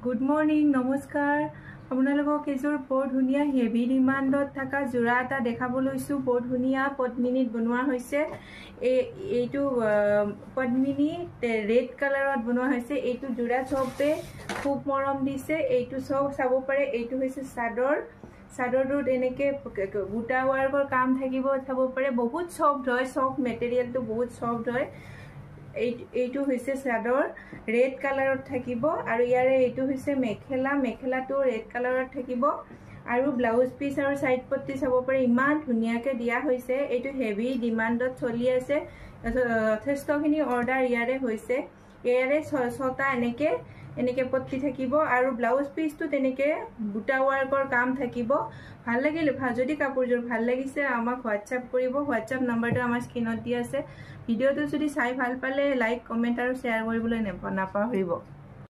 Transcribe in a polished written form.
good morning নমস্কাৰ আপোনালোকক এযোৰ বৰ ধুনীয়া হেভি ডিমাণ্ডত থকা জোৰা এটা দেখাব লৈছো বৰ ধুনীয়া পদ্মিনীত বনোৱা হৈছে এইটো পদ্মিনী ৰেড কালাৰত বনোৱা হৈছে এইটো জোৰা চবে খুব মৰম দিছে এইটো সব চাব পাৰে এইটো হৈছে চাদৰটোত এনেকে বুটা ওয়াৰ্কৰ কাম থাকিব চাব পাৰে বহুত সফট হয় সফট মেটেৰিয়েলটো বহুত সফট হয় এইটো হৈছে চাদৰ ৰেড কালাৰত থাকিব আৰু ইয়াৰে এইটো হৈছে মেখেলাটো ৰেড কালাৰত থাকিব আৰু ব্লাউজ পিস আৰু সাইড পট্টি চাব পাৰে ইমান ধুনিয়াকে দিয়া হৈছে এইটো হেভি ডিমাণ্ডত চলি আছে যথেষ্টখিনি অৰ্ডাৰ ইয়াৰে হৈছে ইয়াৰে ছটা এনেকে পট্টি থাকিব আৰু ব্লাউজ পিসটো তেনেকে বুটা ওয়াৰ্কৰ কাম থাকিব ভাল লাগিল যদি কাপোৰজোৰ ভাল লাগিছে আমাক WhatsApp কৰিব WhatsApp নম্বৰটো আমাৰ স্ক্ৰিনত দি আছে ভিডিওটো যদি চাই ভাল পালে লাইক কমেন্ট আৰু শেয়াৰ কৰিবলৈ নাপাহৰিব